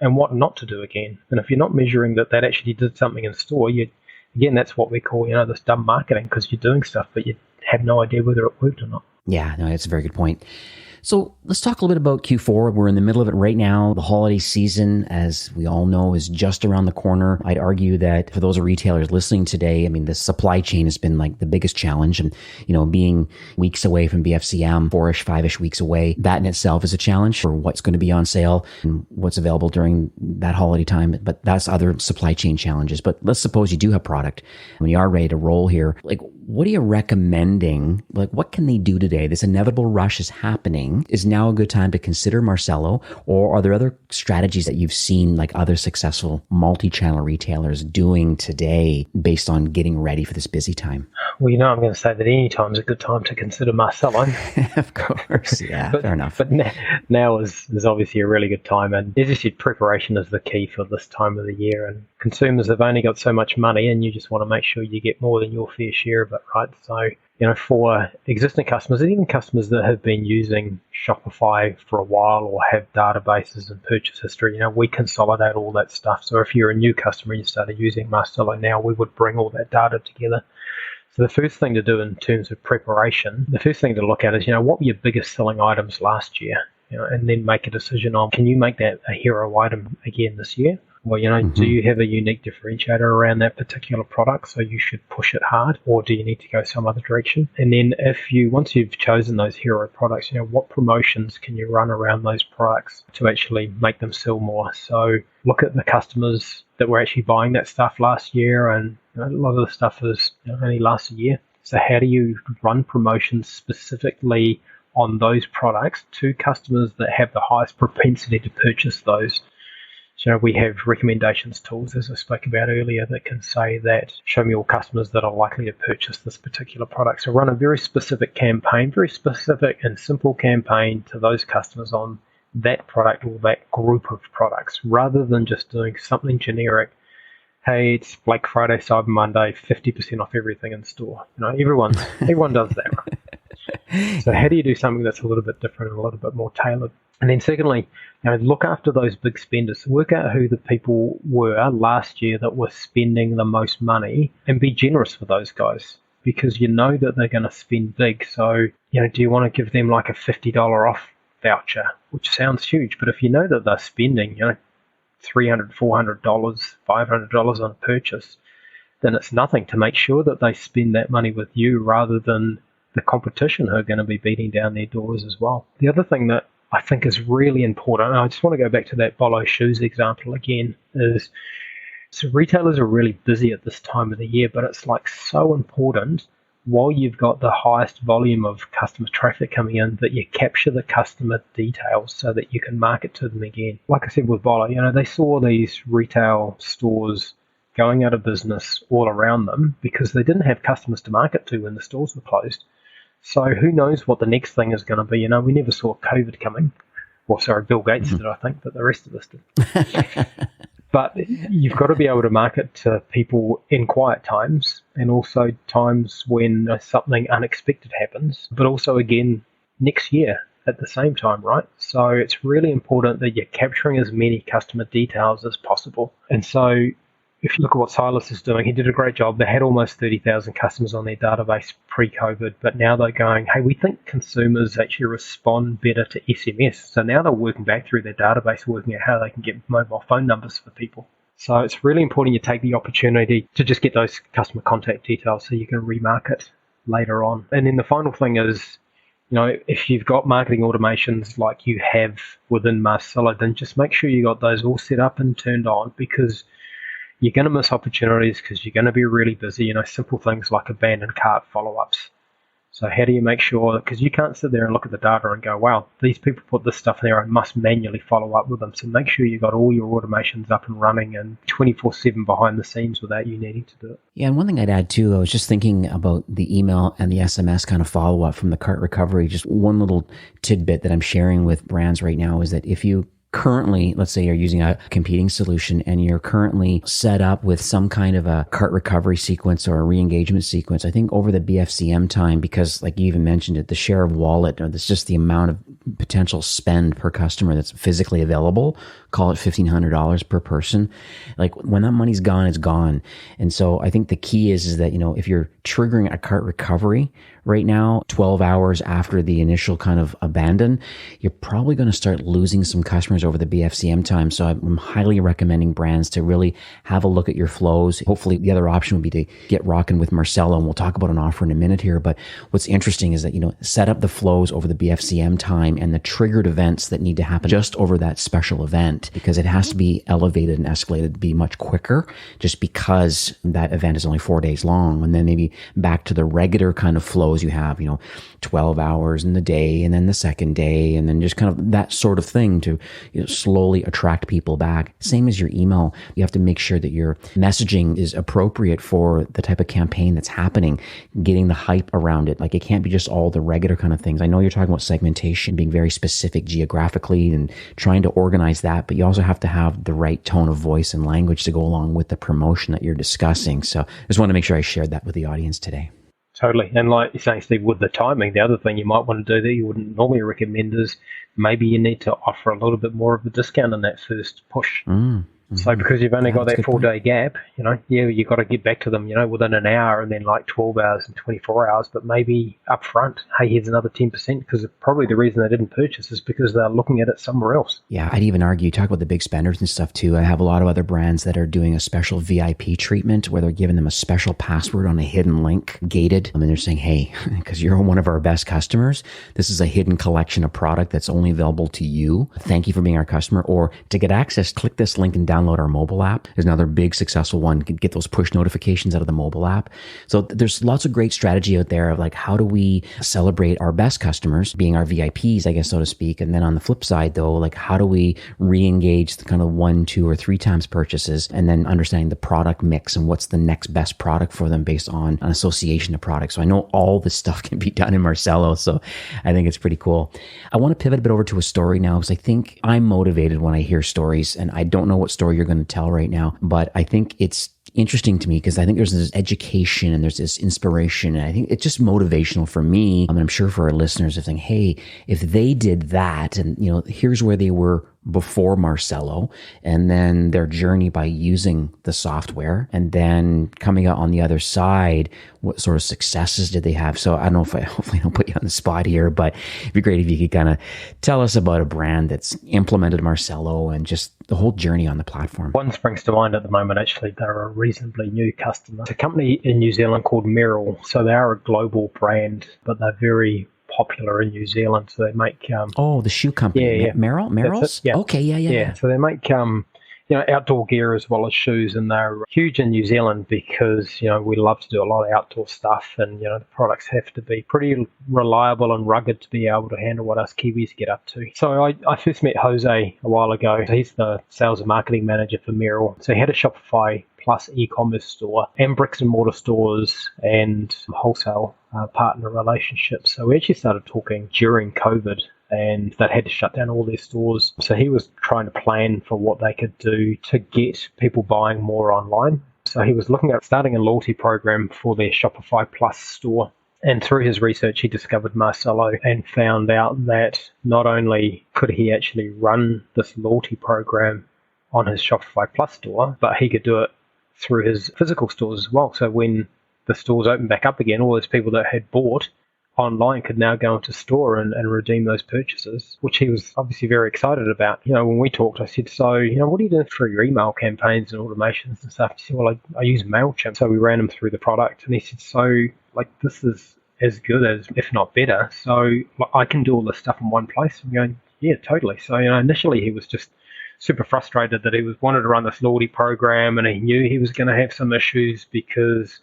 and what not to do again. And if you're not measuring that actually did something in store, again, that's what we call, this dumb marketing, because you're doing stuff, but you have no idea whether it worked or not. Yeah, no, that's a very good point. So let's talk a little bit about Q4. We're in the middle of it right now. The holiday season, as we all know, is just around the corner. I'd argue that for those retailers listening today, the supply chain has been like the biggest challenge. And, being weeks away from BFCM, 4-ish, 5-ish weeks away, that in itself is a challenge for what's going to be on sale and what's available during that holiday time. But that's other supply chain challenges. But let's suppose you do have product when you are ready to roll here. Like, what are you recommending? Like, what can they do today? This inevitable rush is happening. Is now a good time to consider Marcelo, or are there other strategies that you've seen like other successful multi-channel retailers doing today based on getting ready for this busy time? Well, I'm going to say that any time is a good time to consider Marcelo. Of course, yeah, fair enough. But now is obviously a really good time. And as you said, preparation is the key for this time of the year. And consumers have only got so much money, and you just want to make sure you get more than your fair share of it, right? So, for existing customers and even customers that have been using Shopify for a while or have databases and purchase history, we consolidate all that stuff. So if you're a new customer and you started using Marcelo now, we would bring all that data together. So the first thing to do in terms of preparation, the first thing to look at is, what were your biggest selling items last year? And then make a decision on, can you make that a hero item again this year? Or, do you have a unique differentiator around that particular product, so you should push it hard, or do you need to go some other direction? And then once you've chosen those hero products, what promotions can you run around those products to actually make them sell more? So look at the customers that were actually buying that stuff last year, and a lot of the stuff is only lasts a year. So how do you run promotions specifically on those products to customers that have the highest propensity to purchase those? So we have recommendations tools, as I spoke about earlier, that can say that show me all customers that are likely to purchase this particular product. So run a very specific campaign, very specific and simple campaign to those customers on that product or that group of products, rather than just doing something generic. Hey, it's Black Friday, Cyber Monday, 50% off everything in store. Everyone does that, right? So how do you do something that's a little bit different and a little bit more tailored? And then secondly, look after those big spenders. Work out who the people were last year that were spending the most money and be generous with those guys, because you know that they're going to spend big. So, do you want to give them like a $50 off voucher, which sounds huge, but if you know that they're spending, $300, $400, $500 on a purchase, then it's nothing to make sure that they spend that money with you rather than the competition who are going to be beating down their doors as well. The other thing that I think is really important, and I just want to go back to that Bolo shoes example again, is so retailers are really busy at this time of the year, but it's like so important while you've got the highest volume of customer traffic coming in that you capture the customer details so that you can market to them again. Like I said with Bolo, they saw these retail stores going out of business all around them because they didn't have customers to market to when the stores were closed. So who knows what the next thing is going to be. We never saw COVID coming. Well, sorry, Bill Gates did, I think, but the rest of us did. But you've got to be able to market to people in quiet times and also times when something unexpected happens, but also again next year at the same time, right? So it's really important that you're capturing as many customer details as possible. And so if you look at what Silas is doing, he did a great job. They had almost 30,000 customers on their database pre-COVID, but now they're going, hey, we think consumers actually respond better to SMS. So now they're working back through their database, working out how they can get mobile phone numbers for people. So it's really important you take the opportunity to just get those customer contact details so you can remarket later on. And then the final thing is, if you've got marketing automations like you have within Marcela, then just make sure you got those all set up and turned on, because you're going to miss opportunities because you're going to be really busy. Simple things like abandoned cart follow-ups. So how do you make sure, because you can't sit there and look at the data and go, wow, these people put this stuff there, I must manually follow up with them. So make sure you've got all your automations up and running and 24/7 behind the scenes without you needing to do it. Yeah, and one thing I'd add too, I was just thinking about the email and the SMS kind of follow-up from the cart recovery. Just one little tidbit that I'm sharing with brands right now is that if you currently, let's say you're using a competing solution and you're currently set up with some kind of a cart recovery sequence or a re-engagement sequence, I think over the BFCM time, because like you even mentioned it, the share of wallet, or that's just the amount of potential spend per customer that's physically available, call it $1,500 per person. Like when that money's gone, it's gone. And so I think the key is that, if you're triggering a cart recovery right now, 12 hours after the initial kind of abandon, you're probably going to start losing some customers over the BFCM time. So I'm highly recommending brands to really have a look at your flows. Hopefully the other option would be to get rocking with Marcela, and we'll talk about an offer in a minute here. But what's interesting is that, set up the flows over the BFCM time and the triggered events that need to happen just over that special event, because it has to be elevated and escalated to be much quicker, just because that event is only 4 days long. And then maybe back to the regular kind of flows you have, 12 hours in the day, and then the second day, and then just kind of that sort of thing to slowly attract people back. Same as your email. You have to make sure that your messaging is appropriate for the type of campaign that's happening, getting the hype around it. Like it can't be just all the regular kind of things. I know you're talking about segmentation, being very specific geographically and trying to organize that, but you also have to have the right tone of voice and language to go along with the promotion that you're discussing. So I just want to make sure I shared that with the audience today. Totally. And like you're saying, Steve, with the timing, the other thing you might want to do that you wouldn't normally recommend is maybe you need to offer a little bit more of a discount in that first push. So because you've only got that 4 day gap, you've got to get back to them, within an hour, and then like 12 hours and 24 hours, but maybe up front, hey, here's another 10%, because probably the reason they didn't purchase is because they're looking at it somewhere else. Yeah, I'd even argue, talk about the big spenders and stuff too. I have a lot of other brands that are doing a special VIP treatment where they're giving them a special password on a hidden link, gated. And they're saying, hey, because you're one of our best customers, this is a hidden collection of product that's only available to you. Thank you for being our customer. Or to get access, click this link and download our mobile app. There's another big successful one. Get those push notifications out of the mobile app. So there's lots of great strategy out there of like, how do we celebrate our best customers, being our VIPs, I guess, so to speak. And then on the flip side though, like how do we re-engage the kind of 1, 2, or 3 times purchases, and then understanding the product mix and what's the next best product for them based on an association of products. So I know all this stuff can be done in Marcela. So I think it's pretty cool. I want to pivot a bit over to a story now, because I think I'm motivated when I hear stories, and I don't know what story you're going to tell right now, but I think it's interesting to me because I think there's this education and there's this inspiration. And I think it's just motivational for me. And I'm sure for our listeners of saying, hey, if they did that and, here's where they were before Marcelo and then their journey by using the software and then coming out on the other side, what sort of successes did they have? So I don't know if I hopefully don't put you on the spot here, but it'd be great if you could kind of tell us about a brand that's implemented Marcelo and just the whole journey on the platform. One springs to mind at the moment, actually. They're a reasonably new customer. It's a company in New Zealand called Merrell. So they are a global brand, but they're very popular in New Zealand. So they make... the shoe company. Yeah. Merrell's? Yeah. Okay, yeah. So they make... outdoor gear as well as shoes, and they're huge in New Zealand because, we love to do a lot of outdoor stuff, and, the products have to be pretty reliable and rugged to be able to handle what us Kiwis get up to. So I first met Jose a while ago. So he's the sales and marketing manager for Merrell. So he had a Shopify plus e-commerce store and bricks and mortar stores and wholesale partner relationships. So we actually started talking during COVID, and they had to shut down all their stores. So he was trying to plan for what they could do to get people buying more online. So he was looking at starting a loyalty program for their Shopify Plus store. And through his research, he discovered Marcelo and found out that not only could he actually run this loyalty program on his Shopify Plus store, but he could do it through his physical stores as well. So when the stores opened back up again, all those people that had bought online could now go into store and redeem those purchases, which he was obviously very excited about. When we talked, I said, so, what are you doing for your email campaigns and automations and stuff? He said, well, I use MailChimp. So we ran him through the product, and he said, so, this is as good as, if not better. So I can do all this stuff in one place. I'm going, yeah, totally. So, initially he was just super frustrated that he wanted to run this loyalty program, and he knew he was going to have some issues because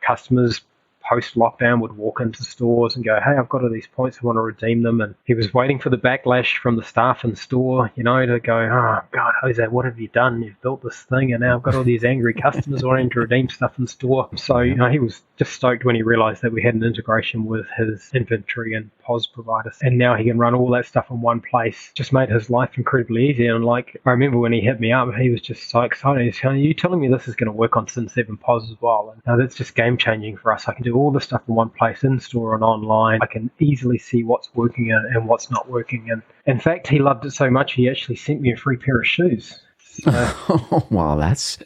customers post-lockdown would walk into stores and go, hey, I've got all these points, I want to redeem them. And he was waiting for the backlash from the staff in store, to go, oh, God, Jose, what have you done? You've built this thing, and now I've got all these angry customers wanting to redeem stuff in store. So, he was just stoked when he realized that we had an integration with his inventory and POS providers. And now he can run all that stuff in one place. Just made his life incredibly easy. And I remember when he hit me up, he was just so excited. He's going, you telling me this is going to work on Sin 7 POS as well? And that's just game changing for us. I can do all the stuff in one place, in store and online. I can easily see what's working and what's not working. And in fact, he loved it so much, he actually sent me a free pair of shoes. So, wow, that's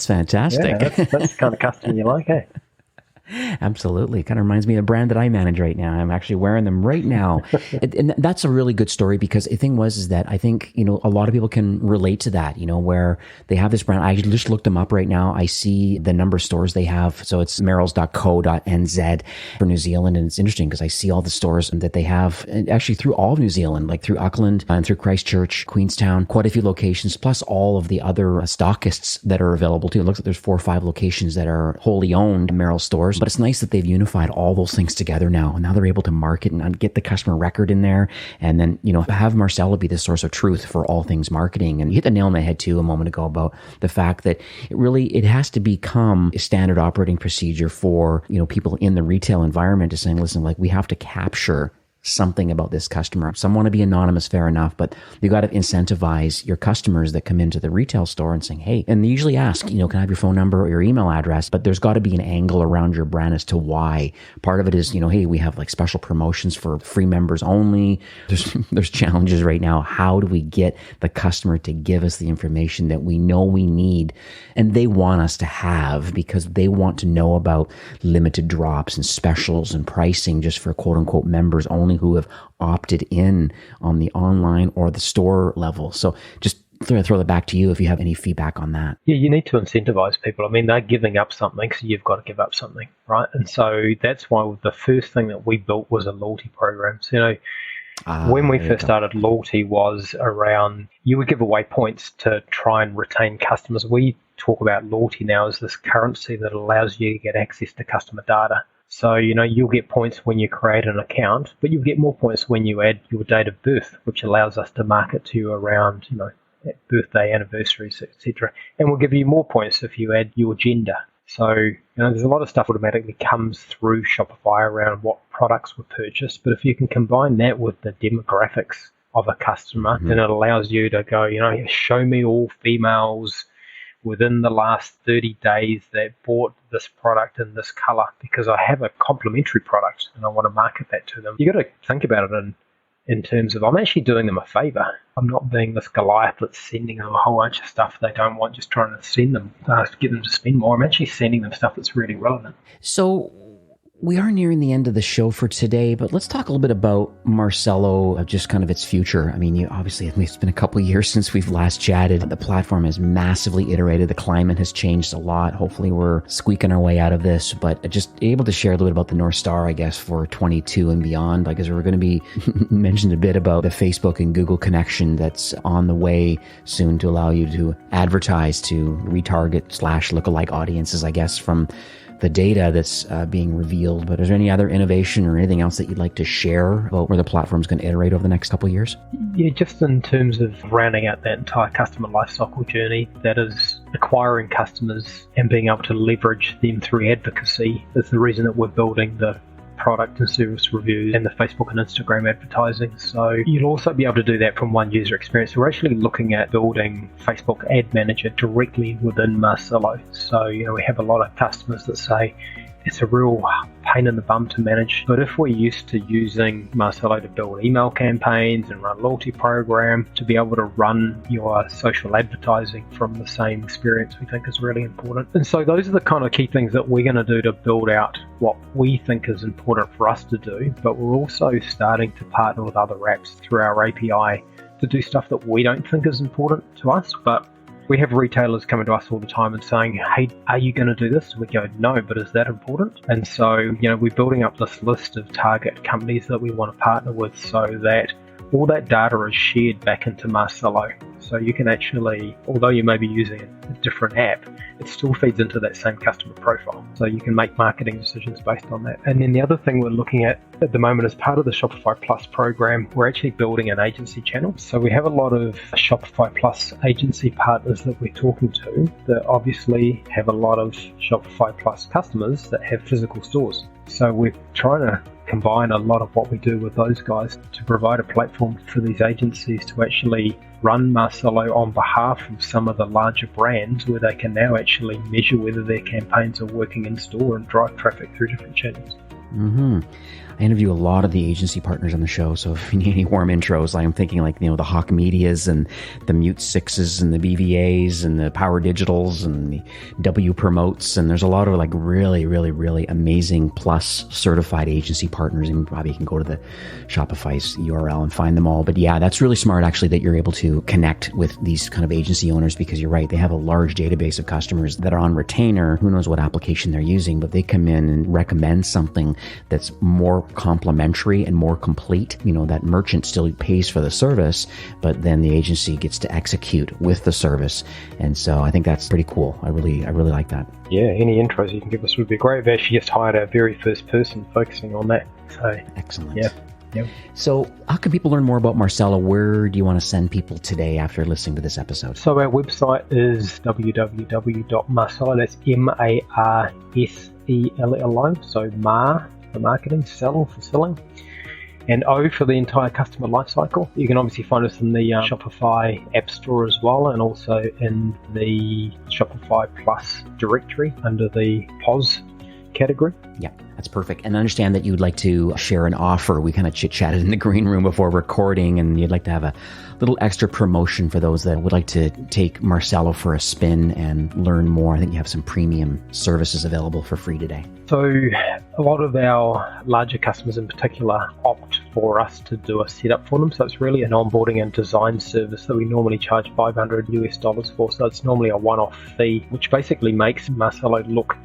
fantastic. Yeah, that's the kind of customer you like, eh? Absolutely. It kind of reminds me of the brand that I manage right now. I'm actually wearing them right now. And that's a really good story because the thing is that I think, a lot of people can relate to that, where they have this brand. I just looked them up right now. I see the number of stores they have. So it's merrells.co.nz for New Zealand. And it's interesting because I see all the stores that they have actually through all of New Zealand, like through Auckland and through Christchurch, Queenstown, quite a few locations, plus all of the other stockists that are available too. It looks like there's 4 or 5 locations that are wholly owned Merrell stores. But it's nice that they've unified all those things together now. And now they're able to market and get the customer record in there. And then, have Marcela be the source of truth for all things marketing. And you hit the nail on the head too a moment ago about the fact that it has to become a standard operating procedure for, people in the retail environment to saying, listen, we have to capture something about this customer. Some want to be anonymous, fair enough, but you got to incentivize your customers that come into the retail store and saying, hey, and they usually ask, can I have your phone number or your email address? But there's got to be an angle around your brand as to why. Part of it is, hey, we have special promotions for free members only. There's challenges right now. How do we get the customer to give us the information that we know we need and they want us to have because they want to know about limited drops and specials and pricing just for quote unquote members only who have opted in on the online or the store level. So just throw that back to you if you have any feedback on that. Yeah, you need to incentivize people. They're giving up something, so you've got to give up something, right? And so that's why the first thing that we built was a loyalty program. So, when we first started, loyalty was around, you would give away points to try and retain customers. We talk about loyalty now as this currency that allows you to get access to customer data. So, you'll get points when you create an account, but you'll get more points when you add your date of birth, which allows us to market to you around, birthday, anniversaries, etc. And we'll give you more points if you add your gender. So, there's a lot of stuff automatically comes through Shopify around what products were purchased. But if you can combine that with the demographics of a customer, then it allows you to go, show me all females within the last 30 days that bought this product in this color because I have a complementary product and I want to market that to them. You got to think about it in terms of I'm actually doing them a favor. I'm not being this Goliath that's sending them a whole bunch of stuff they don't want, just trying to send them, get them to spend more. I'm actually sending them stuff that's really relevant. So we are nearing the end of the show for today, but let's talk a little bit about Marcela, just kind of its future. I mean, obviously, it's been a couple of years since we've last chatted. The platform has massively iterated. The climate has changed a lot. Hopefully, we're squeaking our way out of this, but just able to share a little bit about the North Star, I guess, for 22 and beyond. Like, as we're going to be mentioned a bit about the Facebook and Google connection that's on the way soon to allow you to advertise to retarget / lookalike audiences, I guess, from the data that's being revealed. But is there any other innovation or anything else that you'd like to share about where the platform's going to iterate over the next couple of years? Yeah, just in terms of rounding out that entire customer lifecycle journey, that is acquiring customers and being able to leverage them through advocacy is the reason that we're building the product and service reviews and the Facebook and Instagram advertising. So you'll also be able to do that from one user experience. We're actually looking at building Facebook Ad Manager directly within Marcela. So, we have a lot of customers that say it's a real pain in the bum to manage. But if we're used to using Marcela to build email campaigns and run a loyalty program, to be able to run your social advertising from the same experience, we think is really important. And so those are the kind of key things that we're going to do to build out what we think is important for us to do. But we're also starting to partner with other apps through our API to do stuff that we don't think is important to us, but we have retailers coming to us all the time and saying, hey, are you going to do this? And we go, no, but is that important? And so, we're building up this list of target companies that we want to partner with so that all that data is shared back into Marcela. So you can actually, although you may be using a different app, it still feeds into that same customer profile. So you can make marketing decisions based on that. And then the other thing we're looking at the moment as part of the Shopify Plus program, we're actually building an agency channel. So we have a lot of Shopify Plus agency partners that we're talking to that obviously have a lot of Shopify Plus customers that have physical stores. So we're trying to combine a lot of what we do with those guys to provide a platform for these agencies to actually run Marcela on behalf of some of the larger brands, where they can now actually measure whether their campaigns are working in store and drive traffic through different channels. Mm-hmm. I interview a lot of the agency partners on the show, so if you need any warm intros, I'm thinking like, the Hawk Medias and the Mute Sixes and the BVAs and the Power Digitals and the W Promotes, and there's a lot of like really, really, really amazing Plus certified agency partners, and probably you can go to the Shopify's URL and find them all. But yeah, that's really smart actually that you're able to connect with these kind of agency owners, because you're right, they have a large database of customers that are on retainer. Who knows what application they're using, but they come in and recommend something that's more complementary and more complete. That merchant still pays for the service, but then the agency gets to execute with the service. And so I think that's pretty cool. I really like that. Yeah, any intros you can give us would be great. We've actually just hired our very first person focusing on that. So excellent. Yeah. Yep. So how can people learn more about Marcela? Where do you want to send people today after listening to this episode? So our website is www.marcela, that's Marsella, so Mar for marketing, sell for selling, and O for the entire customer lifecycle. You can obviously find us in the Shopify App Store as well, and also in the Shopify Plus directory under the POS category. Yeah, that's perfect. And I understand that you'd like to share an offer. We kind of chit-chatted in the green room before recording, and you'd like to have a little extra promotion for those that would like to take Marcela for a spin and learn more. I think you have some premium services available for free today. So a lot of our larger customers in particular opt for us to do a setup for them. So it's really an onboarding and design service that we normally charge $500 for. So it's normally a one-off fee, which basically makes Marcela look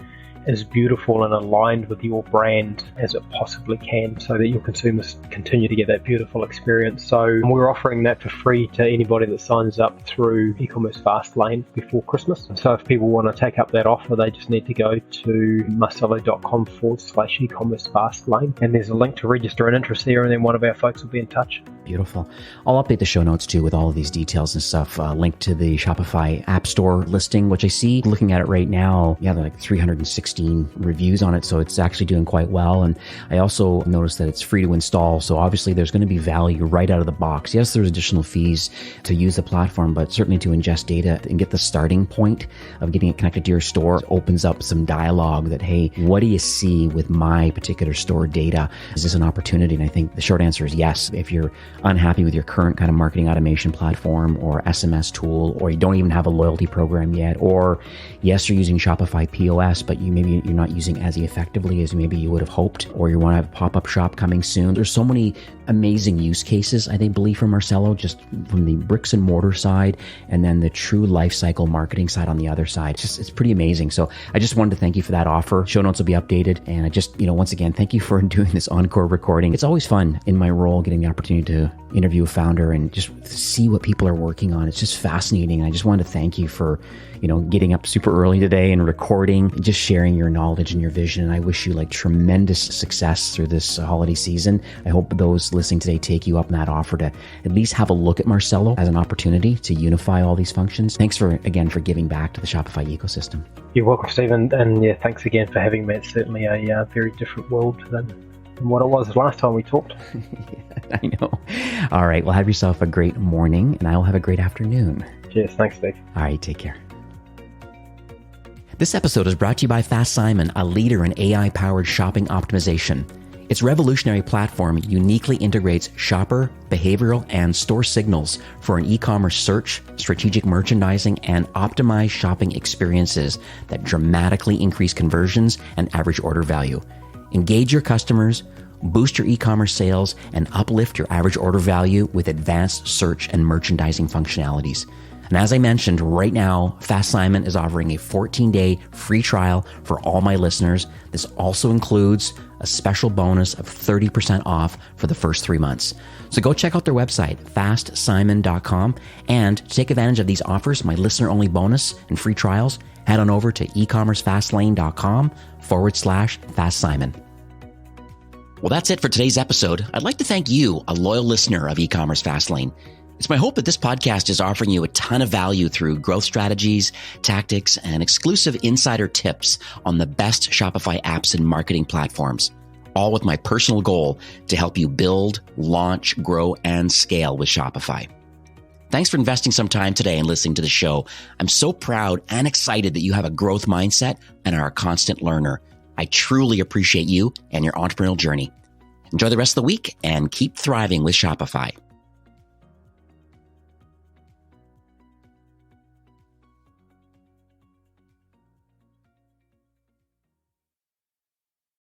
as beautiful and aligned with your brand as it possibly can, so that your consumers continue to get that beautiful experience. So we're offering that for free to anybody that signs up through e-commerce Fastlane before Christmas. So if people want to take up that offer, they just need to go to marcela.com/e-commerce Fastlane, and there's a link to register an interest there, and then one of our folks will be in touch. Beautiful. I'll update the show notes too with all of these details and stuff. Link to the Shopify App Store listing, which I see looking at it right now. Yeah, they're like 360 pristine reviews on it, so it's actually doing quite well. And I also noticed that it's free to install, so obviously there's going to be value right out of the box. Yes, there's additional fees to use the platform, but certainly to ingest data and get the starting point of getting it connected to your store opens up some dialogue that, hey, what do you see with my particular store data? Is this an opportunity? And I think the short answer is yes. If you're unhappy with your current kind of marketing automation platform or SMS tool, or you don't even have a loyalty program yet, or yes, you're using Shopify POS, but you're not using as effectively as maybe you would have hoped, or you want to have a pop-up shop coming soon. There's so many amazing use cases, I think, believe from Marcelo, just from the bricks and mortar side, and then the true life cycle marketing side on the other side. It's pretty amazing. So I just wanted to thank you for that offer. Show notes will be updated. And I just, once again, thank you for doing this encore recording. It's always fun in my role, getting the opportunity to interview a founder and just see what people are working on. It's just fascinating. And I just wanted to thank you for, getting up super early today and recording and just sharing your knowledge and your vision. And I wish you tremendous success through this holiday season. I hope those listening today take you up on that offer to at least have a look at Marcelo as an opportunity to unify all these functions. Thanks for giving back to the Shopify ecosystem. You're welcome, Stephen. And yeah, thanks again for having me. It's certainly a very different world than what it was last time we talked. I know. All right. Well, have yourself a great morning, and I'll have a great afternoon. Cheers. Thanks, Steve. All right. Take care. This episode is brought to you by Fast Simon, a leader in AI-powered shopping optimization. Its revolutionary platform uniquely integrates shopper, behavioral, and store signals for an e-commerce search, strategic merchandising, and optimized shopping experiences that dramatically increase conversions and average order value. Engage your customers, boost your e-commerce sales, and uplift your average order value with advanced search and merchandising functionalities. And as I mentioned, right now, Fast Simon is offering a 14-day free trial for all my listeners. This also includes a special bonus of 30% off for the first 3 months. So go check out their website, fastsimon.com, and to take advantage of these offers, my listener-only bonus and free trials, head on over to ecommercefastlane.com/FastSimon. Well, that's it for today's episode. I'd like to thank you, a loyal listener of E-commerce Fastlane. It's my hope that this podcast is offering you a ton of value through growth strategies, tactics, and exclusive insider tips on the best Shopify apps and marketing platforms, all with my personal goal to help you build, launch, grow, and scale with Shopify. Thanks for investing some time today and listening to the show. I'm so proud and excited that you have a growth mindset and are a constant learner. I truly appreciate you and your entrepreneurial journey. Enjoy the rest of the week and keep thriving with Shopify.